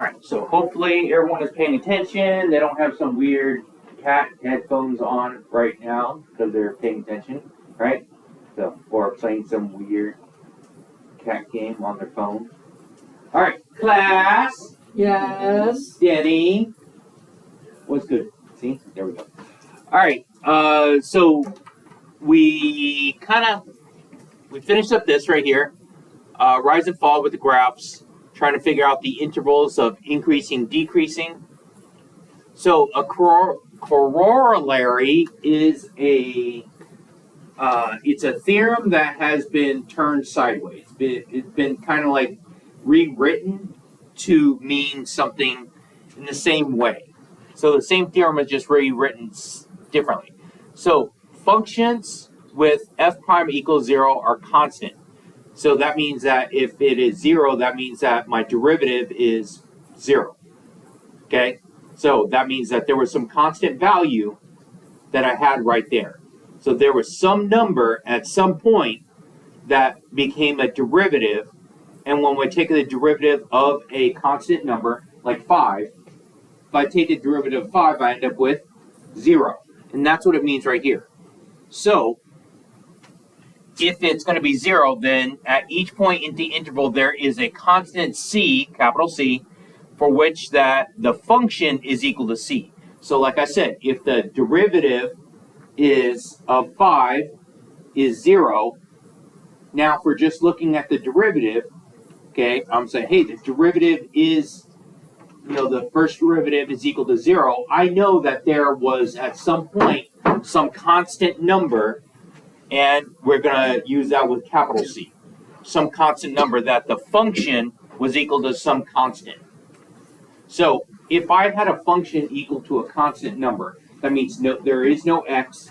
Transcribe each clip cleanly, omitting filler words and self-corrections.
Alright, so hopefully everyone is paying attention. They don't have some weird cat headphones on right now because they're paying attention, right? So, or playing some weird cat game on their phone. Alright, class. Yes. Danny. What's good? See? There we go. Alright, so we finished up this right here. Rise and fall with the graphs, trying to figure out the intervals of increasing, decreasing. So a corollary is it's a theorem that has been turned sideways. It's been kind of like rewritten to mean something in the same way. So the same theorem is just rewritten differently. So functions with f prime equals 0 are constant. So that means that if it is 0, that means that my derivative is 0. Okay? So that means that there was some constant value that I had right there. So there was some number at some point that became a derivative. And when we take the derivative of a constant number, like 5, if I take the derivative of 5, I end up with 0. And that's what it means right here. So if it's going to be 0, then at each point in the interval there is a constant c, capital C, for which that the function is equal to c. So like I said, if the derivative of 5 is 0, now if we're just looking at the derivative, okay, I'm saying, hey, the derivative is, the first derivative is equal to 0. I know that there was at some point some constant number, and we're going to use that with capital C. Some constant number that the function was equal to some constant. So if I had a function equal to a constant number, that means there is no x.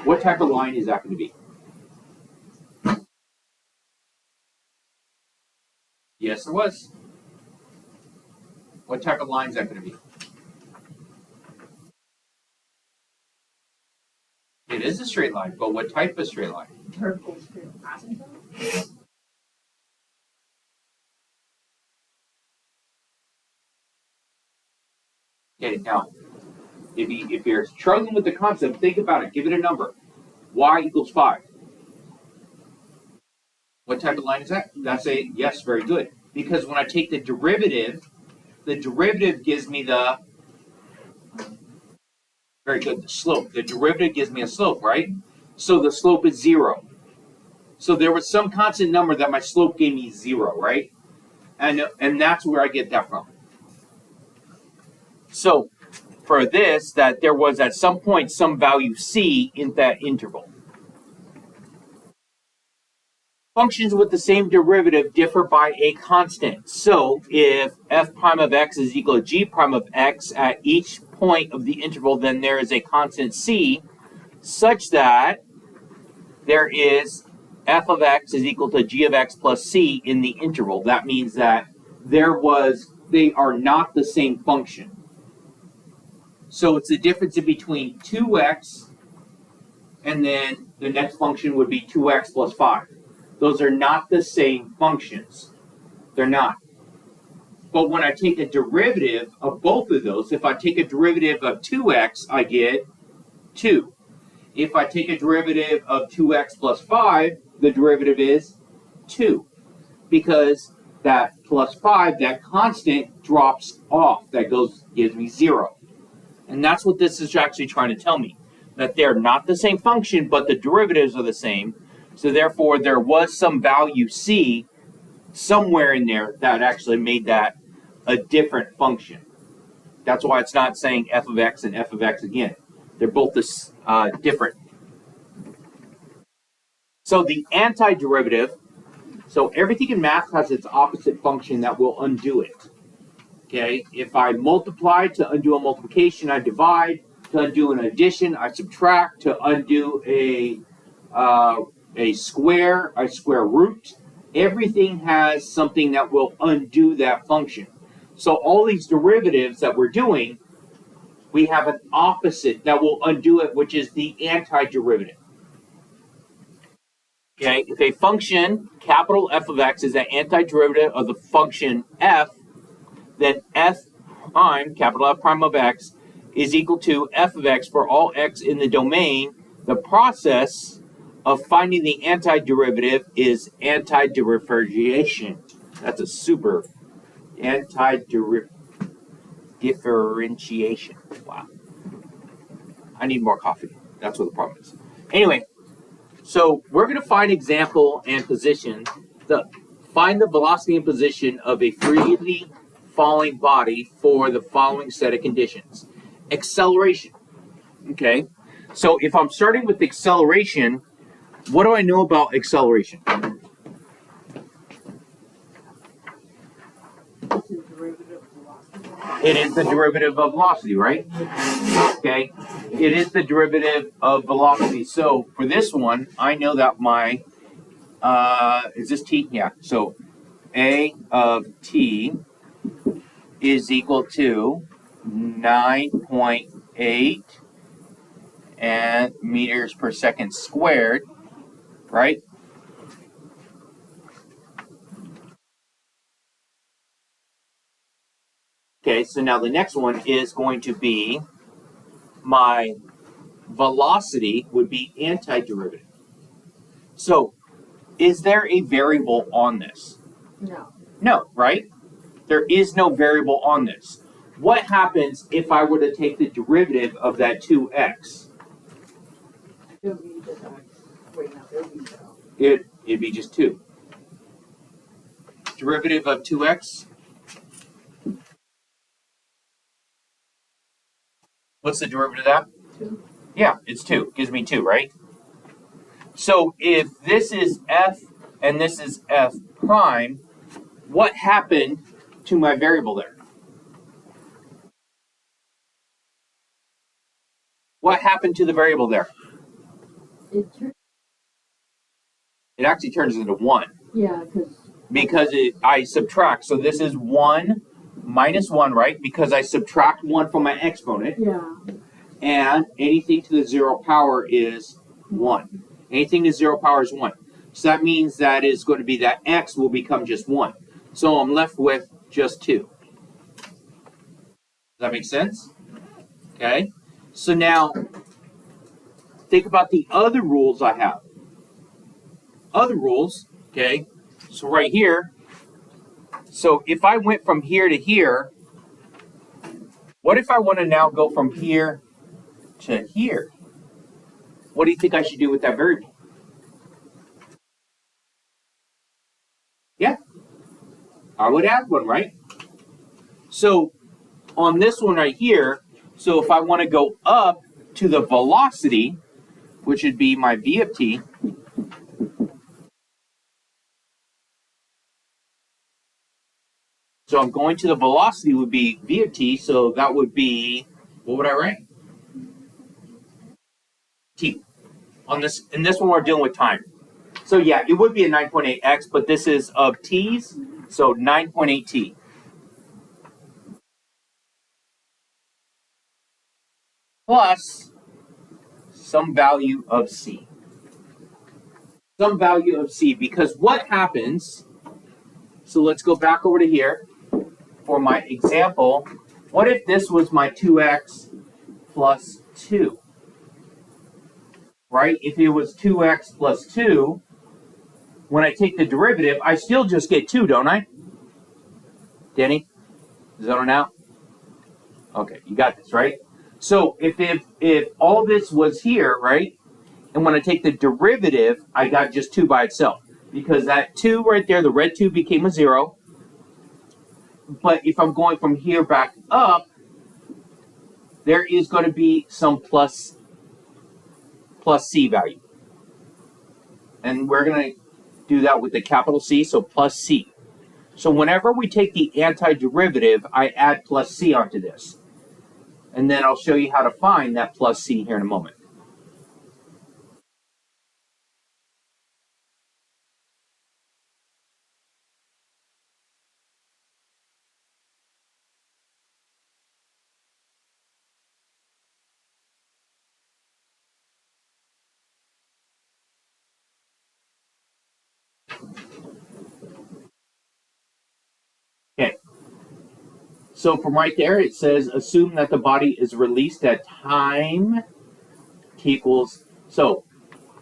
What type of line is that going to be? Yes, there was. What type of line is that going to be? It is a straight line, but what type of straight line? Vertical straight asymptote. Okay, now, if you're struggling with the concept, think about it. Give it a number. Y equals 5. What type of line is that? That's a, yes, very good. Because when I take the derivative gives me the, very good, the slope. The derivative gives me a slope, right? So the slope is 0. So there was some constant number that my slope gave me 0, right? And that's where I get that from. So for this, that there was at some point some value c in that interval. Functions with the same derivative differ by a constant. So if f prime of x is equal to g prime of x at each point of the interval, then there is a constant c such that there is f of x is equal to g of x plus c in the interval. That means that they are not the same function. So it's the difference between 2x and then the next function would be 2x plus 5. Those are not the same functions. They're not. But when I take a derivative of both of those, if I take a derivative of 2x, I get 2. If I take a derivative of 2x plus 5, the derivative is 2. Because that plus 5, that constant drops off. That gives me 0. And that's what this is actually trying to tell me. That they're not the same function, but the derivatives are the same. So therefore, there was some value c somewhere in there that actually made that a different function. That's why it's not saying f of x and f of x again. They're both different. So the antiderivative, so everything in math has its opposite function that will undo it. Okay, if I multiply to undo a multiplication, I divide. To undo an addition, I subtract. To undo a square, I square root. Everything has something that will undo that function. So all these derivatives that we're doing, we have an opposite that will undo it, which is the antiderivative. Okay, if a function, capital F of x, is an antiderivative of the function f, then f prime, capital F prime of x, is equal to f of x for all x in the domain. The process of finding the antiderivative is antidifferentiation. That's a super differentiation. Wow. I need more coffee. That's what the problem is. Anyway, so we're going to find example and position. Find the velocity and position of a freely falling body for the following set of conditions. Acceleration. Okay. So if I'm starting with acceleration, what do I know about acceleration? It is the derivative of velocity, right? Okay. It is the derivative of velocity. So for this one, I know that my, is this t? Yeah. So a of t is equal to 9.8 and meters per second squared, right? Okay, so now the next one is going to be my velocity would be antiderivative. So, is there a variable on this? No. No, right? There is no variable on this. What happens if I were to take the derivative of that 2x? It would be just x. Wait, no, it would be 0. It'd be just 2. Derivative of 2x? What's the derivative of that? 2. Yeah, it's 2. Gives me 2, right? So if this is f and this is f prime, what happened to my variable there? What happened to the variable there? It actually turns into 1. Yeah, because I subtract. So this is 1 minus 1, right? Because I subtract 1 from my exponent. yeah. And anything to the 0 power is 1. Anything to 0 power is 1. So that means that is going to be that x will become just 1. So I'm left with just 2. Does that make sense? Okay. So now, think about the other rules I have. Other rules, okay. So right here, so if I went from here to here, what if I want to now go from here to here? What do you think I should do with that variable? Yeah, I would add one, right? So on this one right here, so if I want to go up to the velocity, which would be my v of t, so I'm going to the velocity would be v of t, so that would be, what would I write? T. On this, in this one we're dealing with time. So yeah, it would be a 9.8x, but this is of t's, so 9.8t. Plus some value of c. Some value of c, because what happens, so let's go back over to here for my example. What if this was my 2x plus 2? Right? If it was 2x plus 2, when I take the derivative, I still just get 2, don't I? Danny? Zoning out? Okay, you got this, right? So if all this was here, right? And when I take the derivative, I got just 2 by itself. Because that 2 right there, the red 2 became a 0. But if I'm going from here back up, there is going to be some plus c value. And we're going to do that with the capital C, so plus c. So whenever we take the antiderivative, I add plus c onto this. And then I'll show you how to find that plus c here in a moment. Okay. So from right there, it says, assume that the body is released at time t equals. So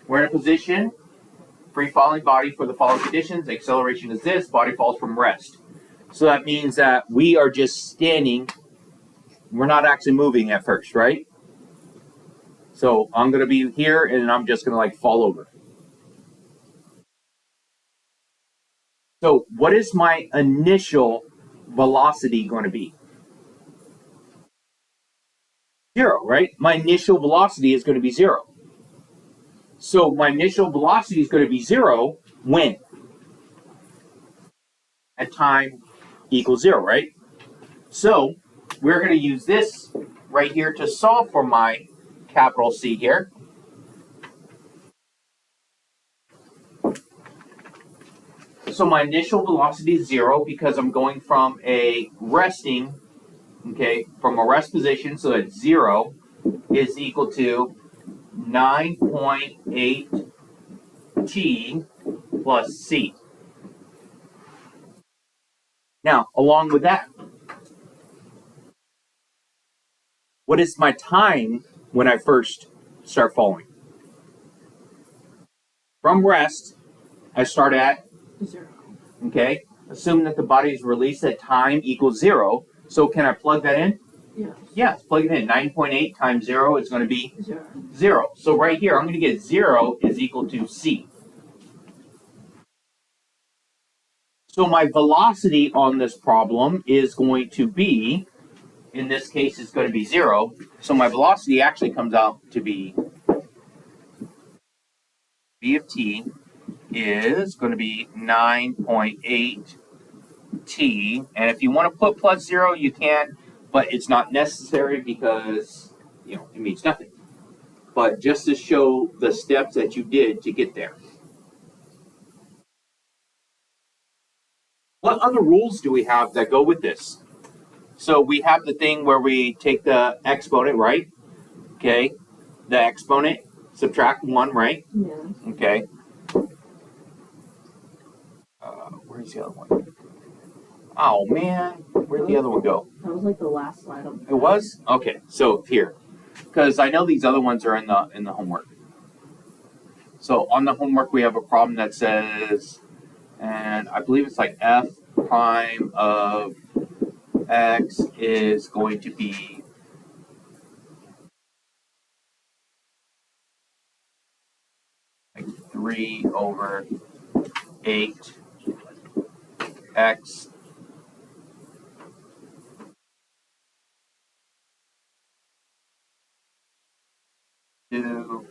we're in a position, free falling body for the following conditions. Acceleration is this, body falls from rest. So that means that we are just standing. We're not actually moving at first, right? So I'm going to be here and I'm just going to like fall over. So what is my initial velocity going to be? 0, right? My initial velocity is going to be 0. So my initial velocity is going to be 0 when? At time equals 0, right? So we're going to use this right here to solve for my capital C here. So my initial velocity is 0 because I'm going from a resting, okay, from a rest position, so that 0 is equal to 9.8 t plus c. Now, along with that, what is my time when I first start falling? From rest, I start at 0. Okay, assume that the body is released at time equals 0. So can I plug that in? Yes. Yes, plug it in. 9.8 times 0 is going to be 0. 0. So right here, I'm going to get 0 is equal to c. So my velocity on this problem is going to be, in this case, it's going to be 0. So my velocity actually comes out to be v of t is going to be 9.8 t, and if you want to put plus 0, you can, but it's not necessary because, you know, it means nothing. But just to show the steps that you did to get there. What other rules do we have that go with this? So we have the thing where we take the exponent, right? Okay, the exponent, subtract 1, right? Yes. Okay. Where's the other one? Oh man, where'd the other one go? That was like the last slide on the It was? Okay, so here. Because I know these other ones are in the homework. So on the homework we have a problem that says, and I believe it's like f prime of x is going to be like 3 over 8 x to,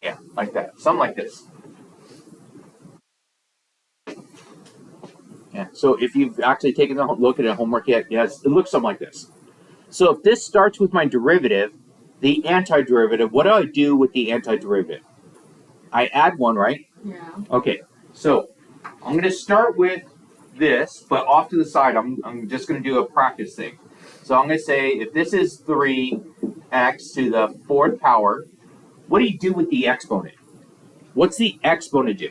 yeah, like that. Something like this. Yeah. So if you've actually taken a look at a homework yet, yes, it looks something like this. So if this starts with my derivative, the antiderivative, what do I do with the antiderivative? I add 1, right? Yeah. Okay, so I'm going to start with this, but off to the side, I'm just going to do a practice thing. So I'm going to say, if this is 3x to the 4th power, what do you do with the exponent? What's the exponent do?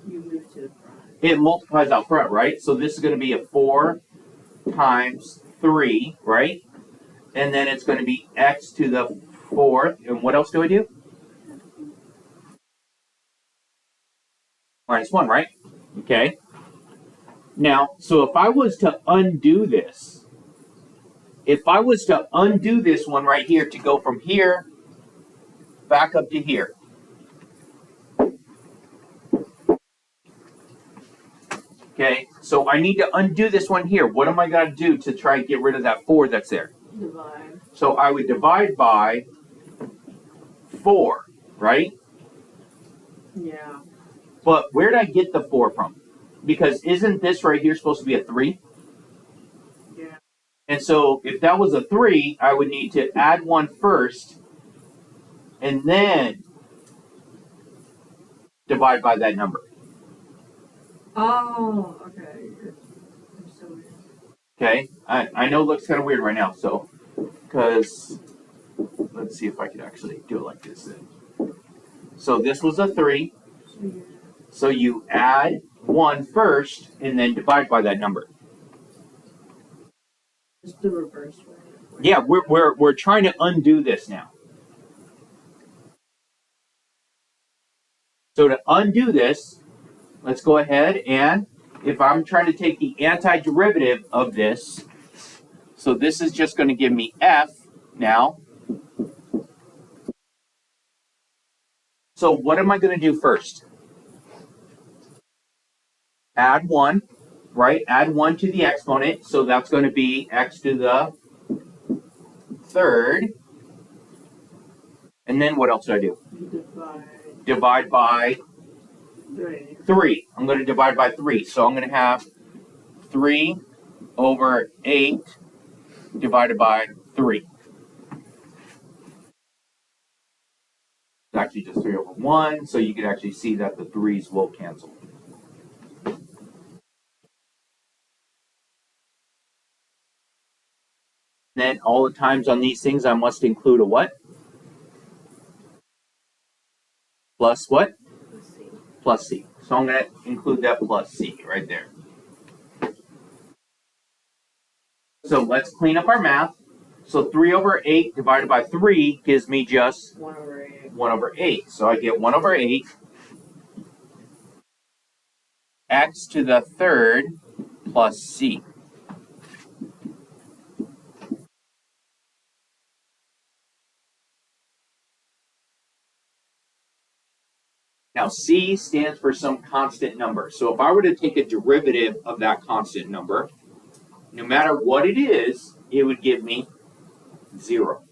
You move to the front. It multiplies out front, right? So this is going to be a 4 times 3, right? And then it's going to be x to the 4th. And what else do I do? Minus 1, right? Okay. Now, so if I was to undo this, one right here to go from here back up to here, okay, so I need to undo this one here. What am I going to do to try and get rid of that 4 that's there? Divide. So I would divide by 4, right? Yeah. But where did I get the 4 from? Because isn't this right here supposed to be a 3? Yeah. And so if that was a 3, I would need to add 1 first and then divide by that number. Oh, okay. I'm so weird. Okay, I know it looks kind of weird right now, so, because, let's see if I could actually do it like this then. So this was a 3, so you add 1 first and then divide by that number. It's the reverse way. Yeah, we're trying to undo this now. So to undo this, let's go ahead and if I'm trying to take the antiderivative of this, so this is just going to give me f now. So what am I going to do first? Add 1, right? Add 1 to the exponent, so that's going to be x to the third. And then what else do I do? Divide by 3. I'm going to divide by 3. So I'm going to have 3 over 8 divided by 3. It's actually just 3 over 1, so you can actually see that the 3's will cancel. Then all the times on these things, I must include a what? Plus what? C. Plus c. So I'm going to include that plus c right there. So let's clean up our math. So 3 over 8 divided by 3 gives me just 1 over 8. 1 over 8. So I get 1 over 8 x to the third plus c. Now, c stands for some constant number. So if I were to take a derivative of that constant number, no matter what it is, it would give me 0.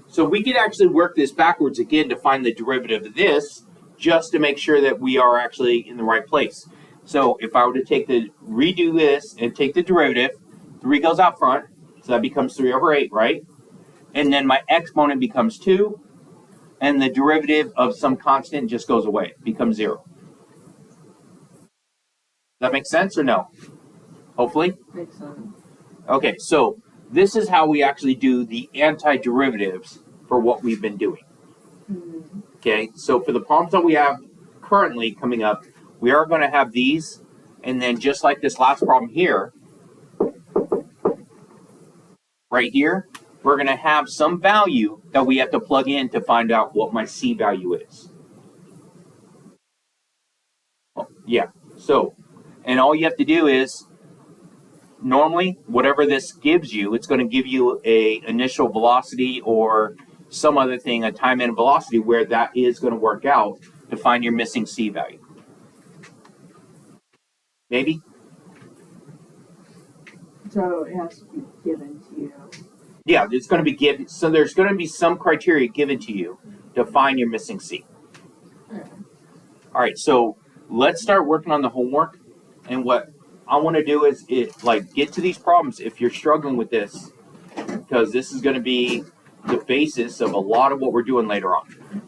So we could actually work this backwards again to find the derivative of this, just to make sure that we are actually in the right place. So if I were to redo this and take the derivative, 3 goes out front, so that becomes 3 over 8, right? And then my exponent becomes 2, and the derivative of some constant just goes away, becomes 0. Does that make sense or no? Hopefully? Makes sense. Okay, so this is how we actually do the antiderivatives for what we've been doing. Mm-hmm. Okay, so for the problems that we have currently coming up, we are going to have these, and then just like this last problem here, right here, we're going to have some value that we have to plug in to find out what my C value is. Oh, yeah, so, and all you have to do is, normally, whatever this gives you, it's going to give you a initial velocity or some other thing, a time and velocity, where that is going to work out to find your missing C value. Maybe? So it has to be given to you. Yeah, it's going to be given. So there's going to be some criteria given to you to find your missing C. Okay. All right, so let's start working on the homework. And what I want to do is get to these problems if you're struggling with this, because this is going to be the basis of a lot of what we're doing later on.